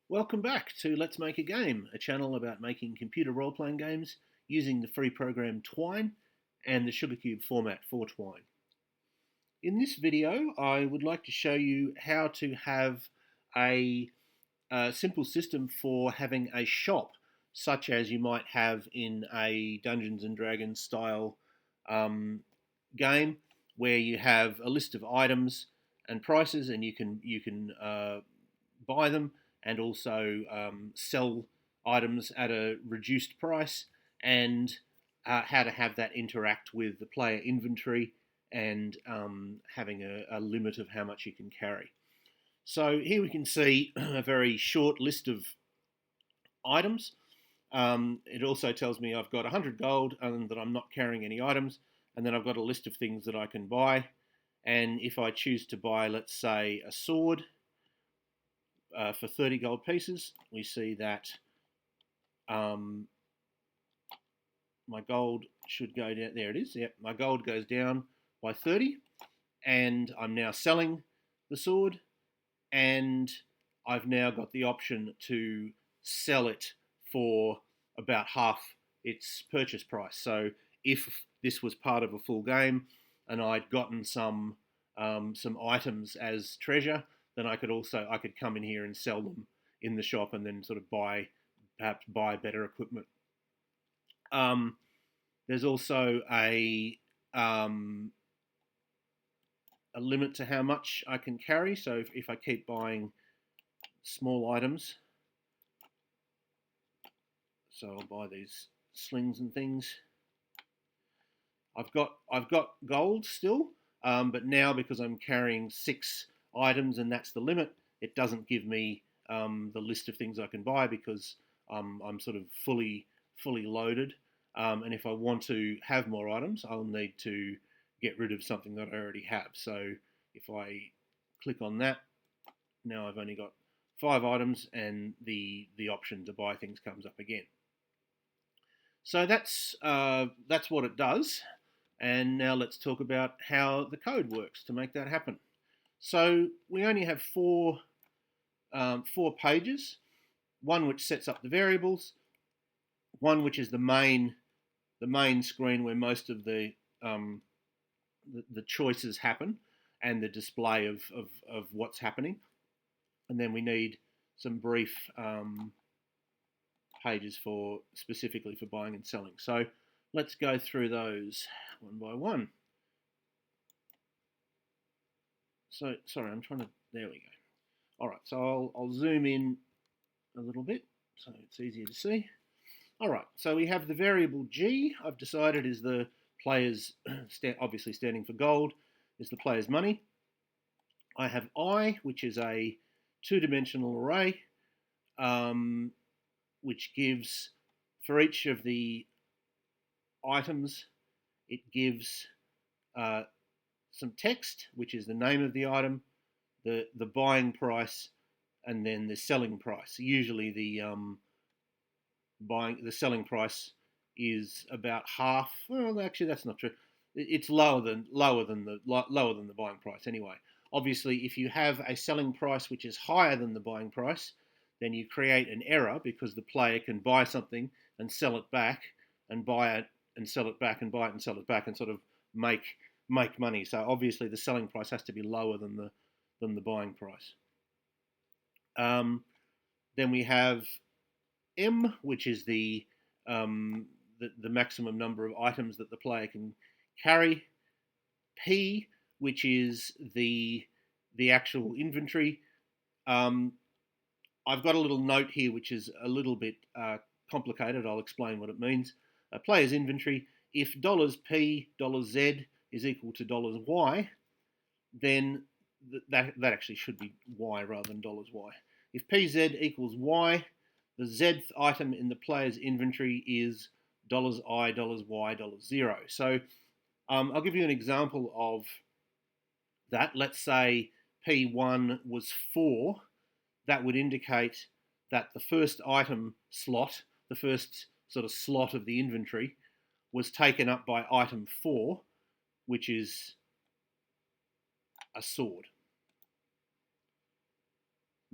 Welcome back to Let's Make a Game, a channel about making computer role-playing games using the free program Twine and the Sugarcube format for Twine. In this video, I would like to show you how to have a simple system for having a shop, such as you might have in a Dungeons and Dragons style game, where you have a list of items and prices, and you can buy them and also sell items at a reduced price, and how to have that interact with the player inventory and having a limit of how much you can carry. So here we can see a very short list of items. It also tells me I've got 100 gold and that I'm not carrying any items, and then I've got a list of things that I can buy. And if I choose to buy, let's say, a sword for 30 gold pieces, we see that my gold should go down. There it is. Yep, my gold goes down by 30, and I'm now selling the sword, and I've now got the option to sell it for about half its purchase price. So if this was part of a full game and I'd gotten some items as treasure, then I could come in here and sell them in the shop, and then sort of perhaps buy better equipment. There's also a limit to how much I can carry. So if I keep buying small items, so I'll buy these slings and things. I've got gold still, but now because I'm carrying 6 items and that's the limit, it doesn't give me the list of things I can buy because I'm sort of fully loaded. And if I want to have more items, I'll need to get rid of something that I already have. So if I click on that, now I've only got 5 items, and the option to buy things comes up again. So that's what it does. And now let's talk about how the code works to make that happen. So we only have 4 pages. One which sets up the variables, one which is the main screen where most of the choices happen and the display of what's happening, and then we need some brief pages specifically for buying and selling. So let's go through those one by one. So sorry, there we go. All right, so I'll zoom in a little bit so it's easier to see. All right, so we have the variable G. I've decided is the player's, obviously standing for gold, is the player's money. I have I, which is a 2-dimensional array, which gives, for each of the items, it gives some text, which is the name of the item, the buying price, and then the selling price. Usually the selling price is about half. Well, actually, that's not true. It's lower than the buying price anyway. Obviously, if you have a selling price which is higher than the buying price, then you create an error because the player can buy something and sell it back, and buy it and sell it back, and buy it and sell it back, and sort of make money. So obviously, the selling price has to be lower than the buying price. Then we have M, which is the maximum number of items that the player can carry. P, which is the actual inventory. I've got a little note here which is a little bit complicated. I'll explain what it means. A player's inventory. If $P $Z is equal to $Y, then that actually should be Y rather than $Y. If PZ equals Y, the Zth item in the player's inventory is $I, $Y, $0. So I'll give you an example of that. Let's say P1 was 4. That would indicate that the first item slot, the first sort of slot of the inventory, was taken up by item 4, which is a sword.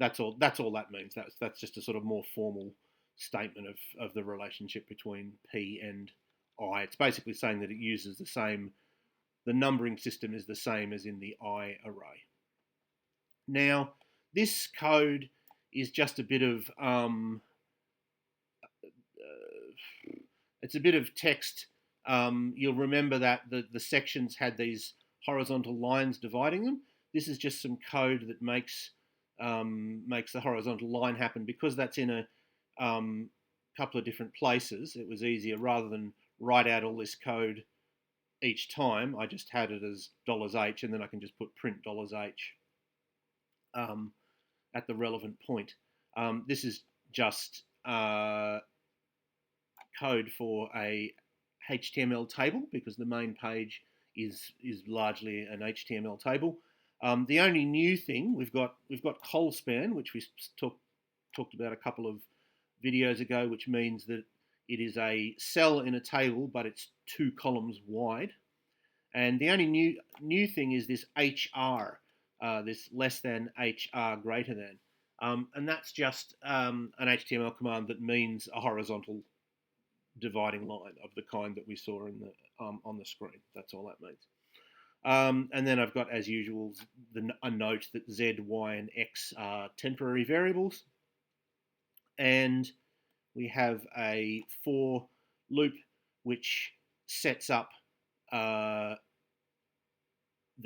That's all that means. That's just a sort of more formal statement of the relationship between P and I. It's basically saying that it uses the numbering system is the same as in the I array. Now, this code is just a bit of it's a bit of text. You'll remember that the sections had these horizontal lines dividing them. This is just some code that makes the horizontal line happen. Because that's in a couple of different places, it was easier, rather than write out all this code each time, I just had it as $H, and then I can just put print $H at the relevant point. This is just code for a HTML table, because the main page is largely an HTML table. The only new thing, we've got col span, which we talked about a couple of videos ago, which means that it is a cell in a table, but it's 2 columns wide. And the only new thing is this HR, this less than HR greater than. And that's just an HTML command that means a horizontal dividing line of the kind that we saw in the on the screen. That's all that means. And then I've got, as usual, a note that Z, Y, and X are temporary variables. And we have a for loop which sets up the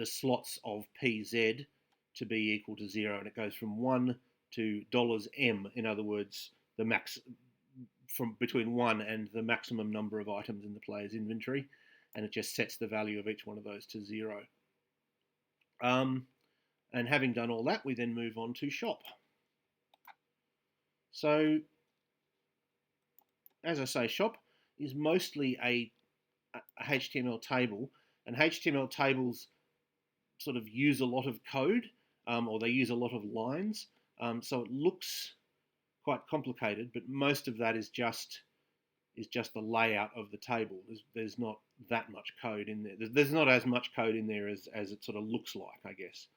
slots of PZ to be equal to 0, and it goes from 1 to $M. In other words, the max from between 1 and the maximum number of items in the player's inventory, and it just sets the value of each one of those to 0. And having done all that, we then move on to shop. So, as I say, shop is mostly a HTML table, and HTML tables sort of use a lot of code, or they use a lot of lines, so it looks quite complicated, but most of that is just the layout of the table. There's not that much code in there. There's not as much code in there as it sort of looks like, I guess.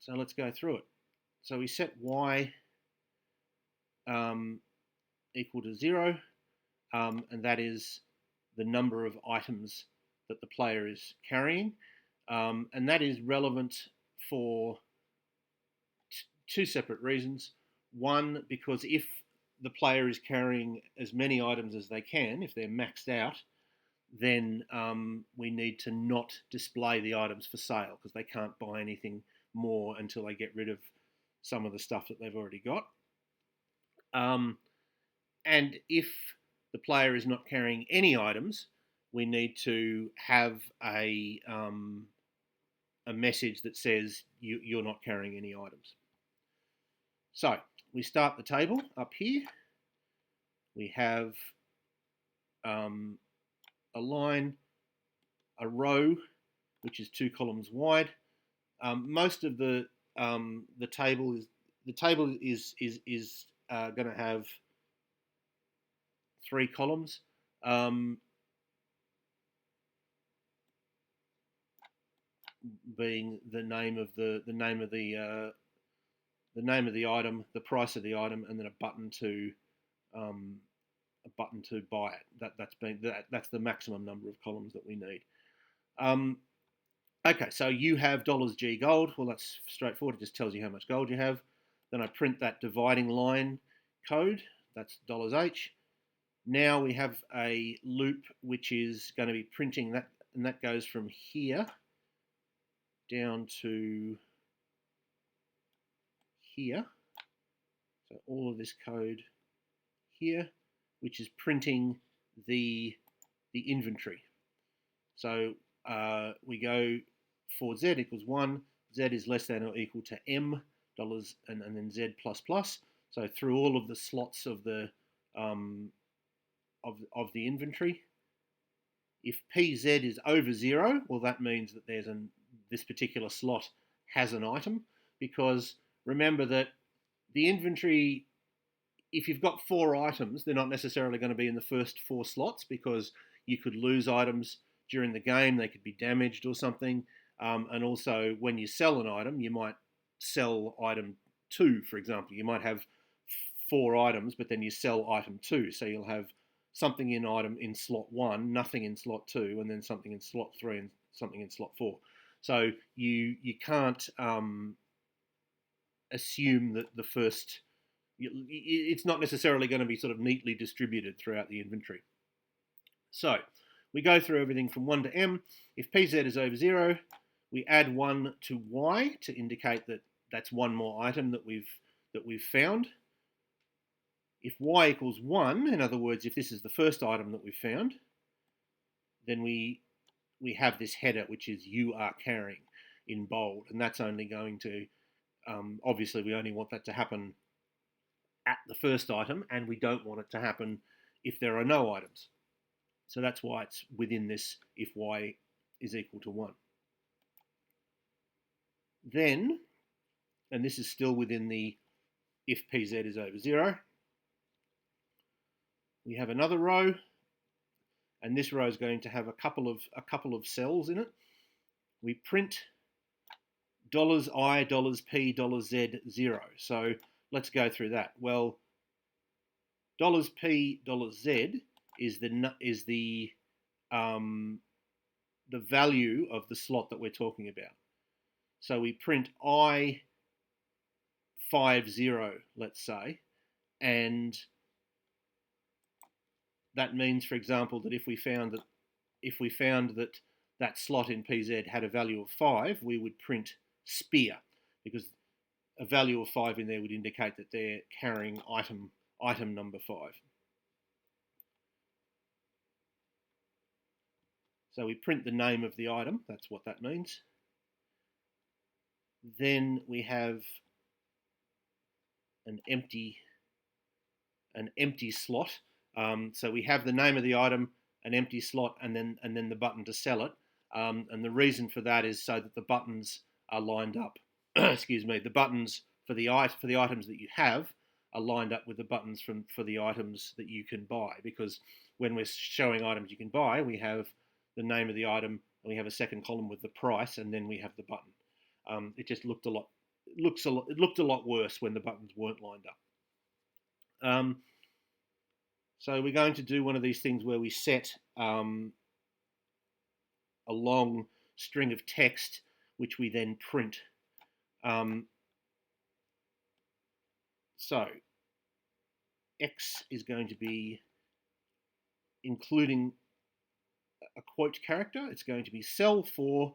So let's go through it. So we set y equal to 0, and that is the number of items that the player is carrying, and that is relevant for two separate reasons. One, because if the player is carrying as many items as they can, if they're maxed out, then we need to not display the items for sale, because they can't buy anything more until they get rid of some of the stuff that they've already got. And if the player is not carrying any items, we need to have a message that says you're not carrying any items. So we start the table up here. We have a line, a row, which is 2 columns wide. Most of the table is going to have 3 columns. Being the name of the item, the price of the item, and then a button to buy it. That's the maximum number of columns that we need. Okay, so you have $G gold. Well, that's straightforward. It just tells you how much gold you have. Then I print that dividing line code. That's $H. Now we have a loop which is going to be printing that, and that goes from here down to here. So all of this code here, which is printing the inventory. So we go for Z equals 1. Z is less than or equal to M dollars, and then Z plus plus. So through all of the slots of the inventory. If PZ is over 0, well, that means that this particular slot has an item, because remember that the inventory, if you've got 4 items, they're not necessarily going to be in the first 4 slots, because you could lose items during the game. They could be damaged or something. And also, when you sell an item, you might sell item 2, for example. You might have 4 items, but then you sell item 2. So you'll have something in slot 1, nothing in slot 2, and then something in slot 3 and something in slot 4. So you can't assume that the first... It's not necessarily going to be sort of neatly distributed throughout the inventory. So we go through everything from 1 to m. If pz is over 0, we add 1 to y to indicate that that's one more item that we've found. If y equals 1, in other words, if this is the first item that we've found, then we have this header, which is "you are carrying" in bold, and that's only going to, obviously we only want that to happen at the first item, and we don't want it to happen if there are no items. So that's why it's within this if y is equal to 1. Then, and this is still within the if pz is over 0, we have another row, and this row is going to have a couple of cells in it. We print $I, $P, $Z, 0. So let's go through that. Well, $P, $Z is the value of the slot that we're talking about. So we print I 50, let's say, and that means, for example, that if we found that that slot in PZ had a value of 5, we would print spear, because a value of 5 in there would indicate that they're carrying item number 5. So we print the name of the item, that's what that means. Then we have an empty slot. So we have the name of the item, an empty slot, and then the button to sell it. And the reason for that is so that the buttons are lined up. Excuse me. The buttons for the items that you have are lined up with the buttons for the items that you can buy. Because when we're showing items you can buy, we have the name of the item, and we have a second column with the price, and then we have the button. It just looked a lot worse when the buttons weren't lined up. So we're going to do one of these things where we set a long string of text, which we then print. So X is going to be including a quote character. It's going to be sell for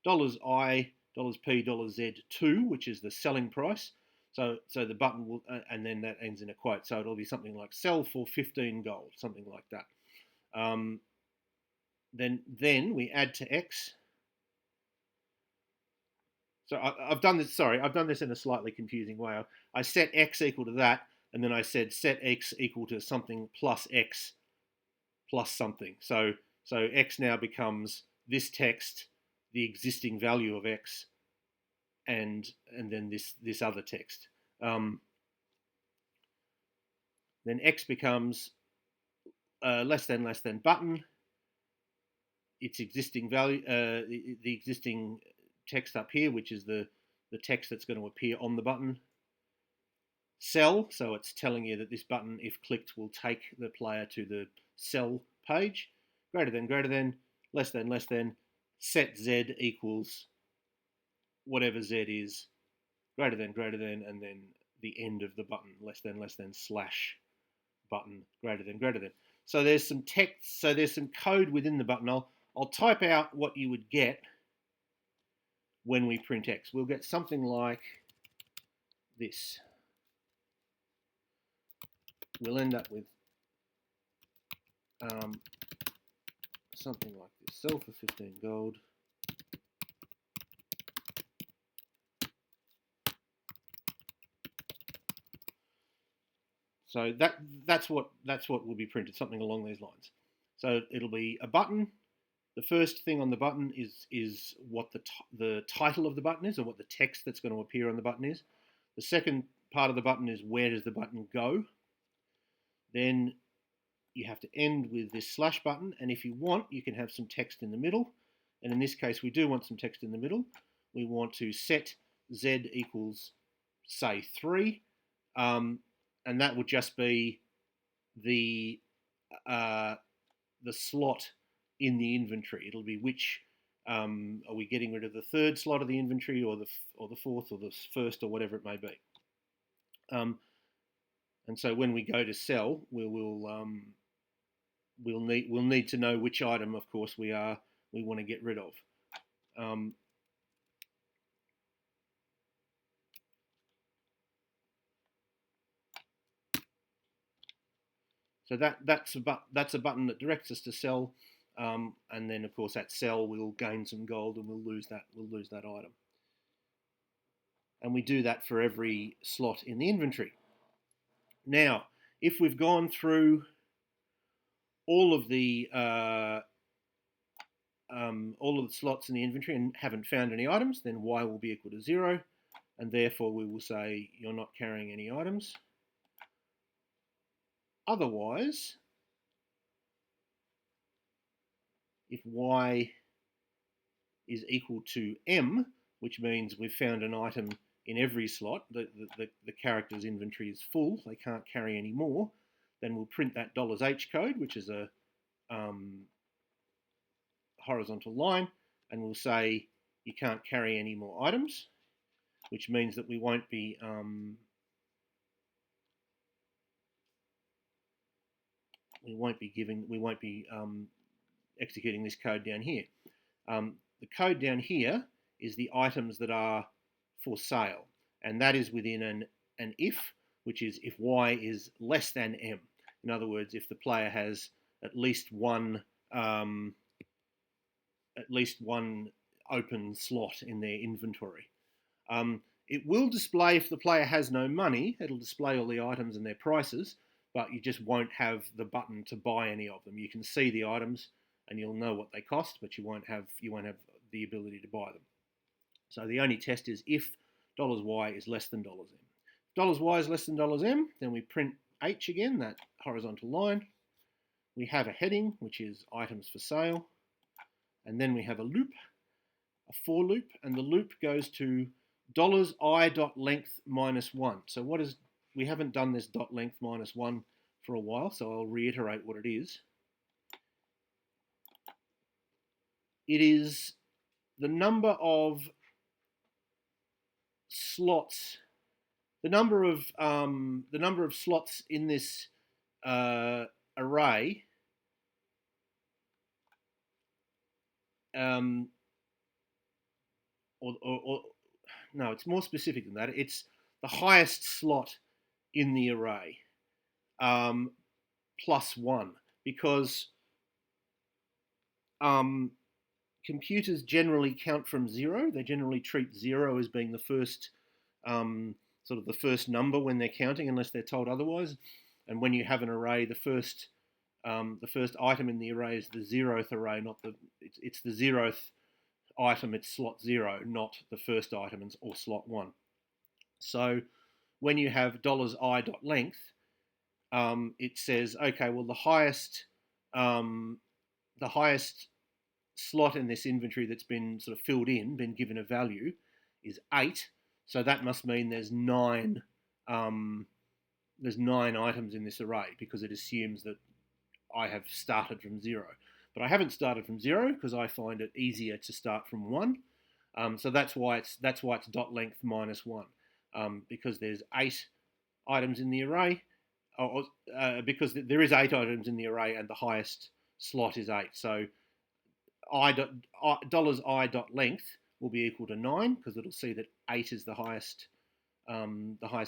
$I, $P, $Z2, which is the selling price. So the button will, and then that ends in a quote. So it'll be something like sell for 15 gold, something like that. Then we add to X. So I've done this. Sorry, I've done this in a slightly confusing way. I set X equal to that, and then I said set X equal to something plus X plus something. So X now becomes this text, the existing value of X, and then this other text. Then X becomes less than button. Its existing value, the existing text up here, which is the text that's going to appear on the button. Sell, so it's telling you that this button, if clicked, will take the player to the sell page. Greater than, less than, set Z equals whatever Z is, greater than, and then the end of the button, less than, slash button, greater than. So there's some text, so there's some code within the button. I'll type out what you would get when we print X. We'll get something like this. We'll end up with something like this. Sell for 15 gold. So that's what will be printed, something along these lines. So it'll be a button. The first thing on the button is what the title of the button is, or what the text that's going to appear on the button is. The second part of the button is where does the button go. Then you have to end with this slash button, and if you want, you can have some text in the middle. and in this case we do want some text in the middle. We want to set Z equals, say, 3, and that would just be the slot in the inventory. It'll be which are we getting rid of the third slot of the inventory, or the fourth, or the first, or whatever it may be. And so when we go to sell, we'll need to know which item, of course, we want to get rid of. So that's a button that directs us to sell, and then of course at sell we'll gain some gold and we'll lose that item. And we do that for every slot in the inventory. Now, if we've gone through all of the slots in the inventory and haven't found any items, then Y will be equal to 0, and therefore we will say you're not carrying any items. Otherwise, if Y is equal to M, which means we've found an item in every slot, the character's inventory is full, they can't carry any more, then we'll print that $H code, which is a horizontal line, and we'll say you can't carry any more items, which means that we won't be executing this code down here. The code down here is the items that are for sale, and that is within an if, which is if Y is less than M. In other words, if the player has at least one open slot in their inventory. It will display, if the player has no money, it'll display all the items and their prices, but you just won't have the button to buy any of them. You can see the items and you'll know what they cost, but you won't have the ability to buy them. So the only test is if $Y is less than $M. If $Y is less than $M, then we print H again, that horizontal line. We have a heading, which is items for sale, and then we have a loop, a for loop, and the loop goes to $I.length minus 1. So we haven't done this .length minus 1 for a while, so I'll reiterate what it is. It is the number of slots, the number of slots in this array no, it's more specific than that. It's the highest slot in the array plus 1, because computers generally count from 0. They generally treat 0 as being the first sort of the first number when they're counting, unless they're told otherwise. And when you have an array, the first item in the array is the 0th array, not it's the 0th item. It's slot 0, not the first item or slot 1. So when you have $I.length, it says, okay, well the highest slot in this inventory that's been sort of filled in, been given a value, is 8. So that must mean there's 9 items in this array, because it assumes that I have started from 0. But I haven't started from 0 because I find it easier to start from 1. So that's why it's .length minus 1, because there's 8 items in the array, because there is 8 items in the array and the highest slot is 8. So $I.length will be equal to 9, because it'll see that 8 is the highest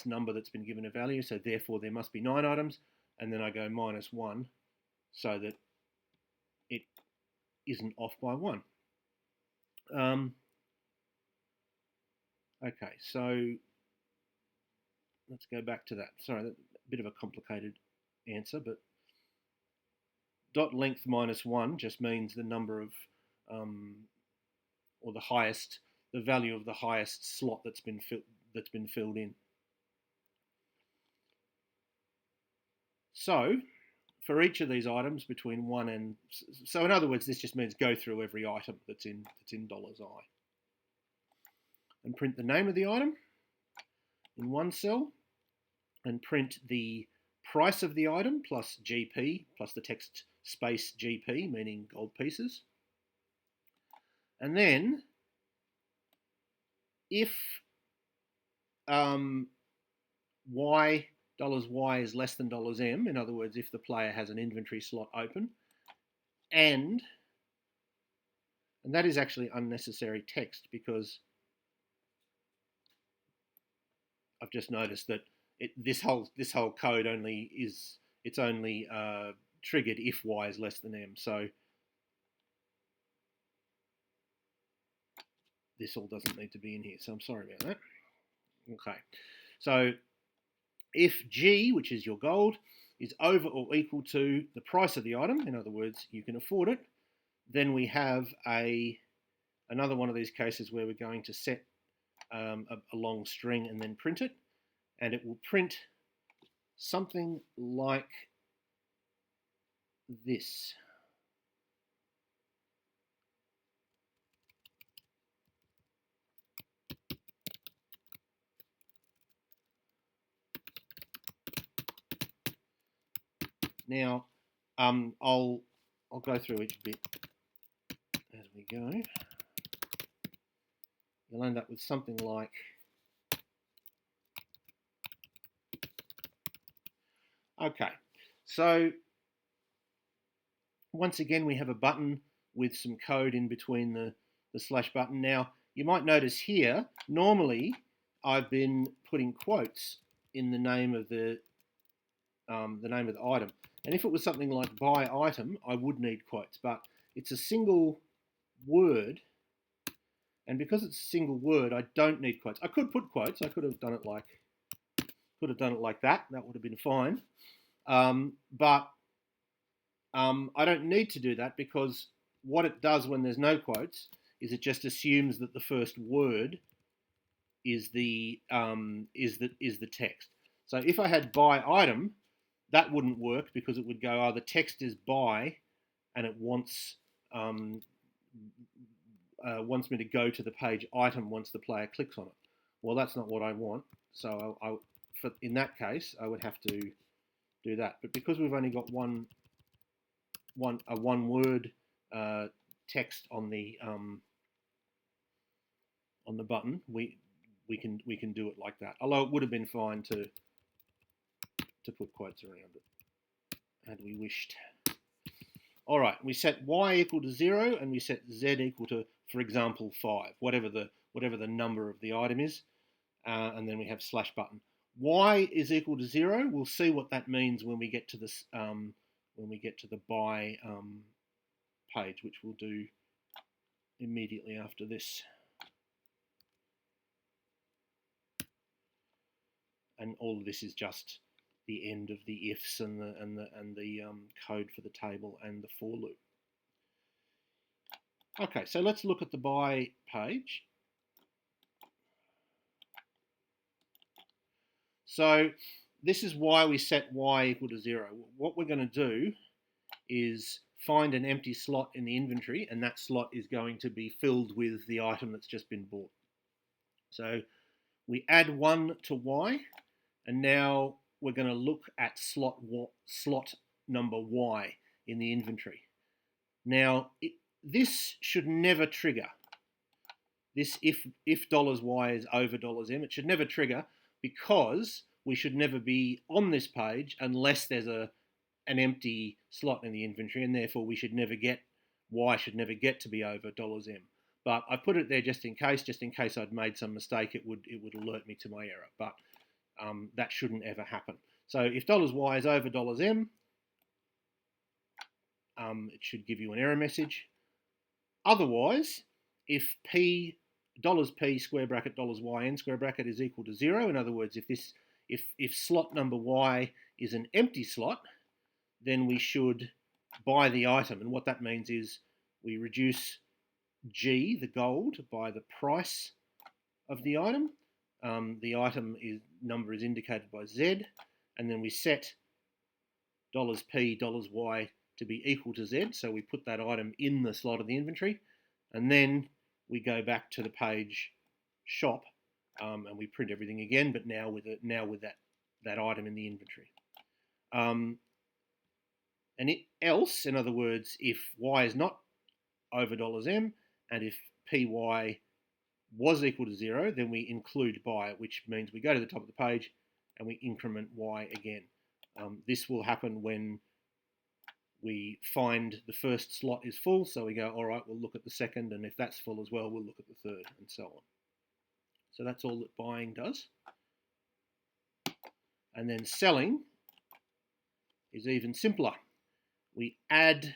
number that's been given a value. So therefore there must be 9 items, and then I go minus 1, so that it isn't off by 1. Okay, so let's go back to that. Sorry, that's a bit of a complicated answer, but .length minus 1 just means the number of, or the value of the highest slot that's been filled in. So for each of these items between 1 and... So in other words, this just means go through every item that's in $i. And print the name of the item in one cell, and print the price of the item plus GP plus the text space GP, meaning gold pieces. And then if $y is less than $m, in other words, if the player has an inventory slot open, and that is actually unnecessary text, because I've just noticed that this whole code only triggered if y is less than m. So this all doesn't need to be in here. So I'm sorry about that. Okay. So if G, which is your gold, is over or equal to the price of the item, in other words, you can afford it, then we have another one of these cases where we're going to set a long string and then print it, and it will print something like this. Now, I'll go through each bit as we go. You'll end up with something like okay. So once again, we have a button with some code in between the slash button. Now, you might notice here, normally I've been putting quotes in the name of the item. And if it was something like buy item, I would need quotes, but it's a single word. And because it's a single word, I don't need quotes. I could put quotes. I could have done it like that. That would have been fine. But I don't need to do that, because what it does when there's no quotes is it just assumes that the first word is the text. So if I had buy item, that wouldn't work, because it would go, oh, the text is buy, and it wants me to go to the page item once the player clicks on it. Well, that's not what I want. So in that case, I would have to do that. But because we've only got one word text on the button, we can do it like that. Although it would have been fine to put quotes around it had we wished. All right, we set y equal to 0 and we set z equal to, for example, 5, whatever the number of the item is, and then we have slash button. Y is equal to 0. We'll see what that means when we get to this the buy page, which we'll do immediately after this. And all of this is just the end of the ifs and the code for the table and the for loop. Okay, so let's look at the buy page. So this is why we set y equal to 0. What we're going to do is find an empty slot in the inventory, and that slot is going to be filled with the item that's just been bought. So we add 1 to y, and now we're going to look at slot number y in the inventory. Now, this should never trigger. This if $y is over $m, it should never trigger, because we should never be on this page unless there's an empty slot in the inventory, and therefore we should never get, y should never get to be over $m. But I put it there just in case I'd made some mistake, it would alert me to my error. But that shouldn't ever happen. So if $y is over $m, it should give you an error message. Otherwise, if $p square bracket $yn square bracket is equal to 0, in other words, if slot number y is an empty slot, then we should buy the item. And what that means is we reduce G, the gold, by the price of the item. The item number is indicated by Z, and then we set $P, $Y to be equal to Z. So we put that item in the slot of the inventory, and then we go back to the page shop, and we print everything again, but now with that item in the inventory. And else, in other words, if Y is not over $M, and if PY was equal to 0, then we include by it, which means we go to the top of the page and we increment Y again. This will happen when we find the first slot is full, so we go, all right, we'll look at the second, and if that's full as well, we'll look at the third, and so on. So that's all that buying does. And then selling is even simpler. We add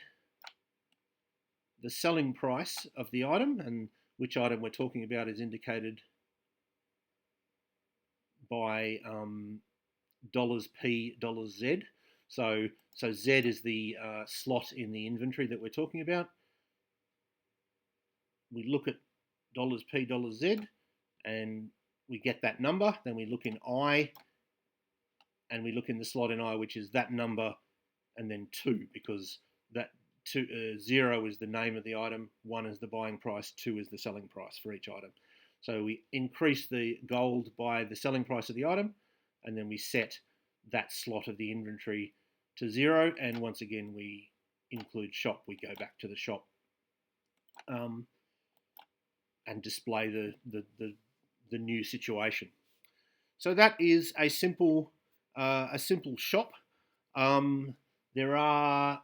the selling price of the item, and which item we're talking about is indicated by $P, $Z. So Z is the slot in the inventory that we're talking about. We look at $P, $Z, and we get that number. Then we look in I, and we look in the slot in I, which is that number, and then 2, because that 0 is the name of the item, 1 is the buying price, 2 is the selling price for each item. So we increase the gold by the selling price of the item, and then we set that slot of the inventory to 0, and once again we include shop. We go back to the shop and display the new situation. So that is a simple shop. There are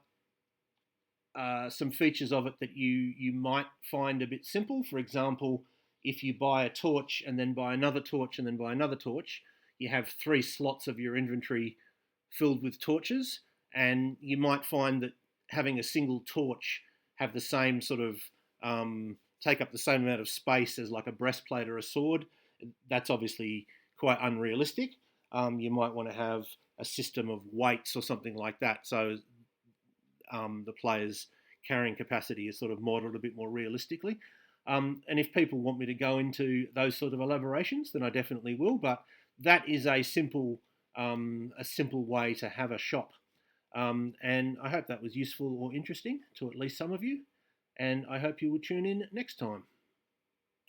some features of it that you might find a bit simple. For example, if you buy a torch and then buy another torch and then buy another torch, you have 3 slots of your inventory filled with torches, and you might find that having a single torch have the same sort of take up the same amount of space as like a breastplate or a sword. That's obviously quite unrealistic. You might want to have a system of weights or something like that, so the player's carrying capacity is sort of modelled a bit more realistically. And if people want me to go into those sort of elaborations, then I definitely will. But that is a simple way to have a shop. And I hope that was useful or interesting to at least some of you. And I hope you will tune in next time.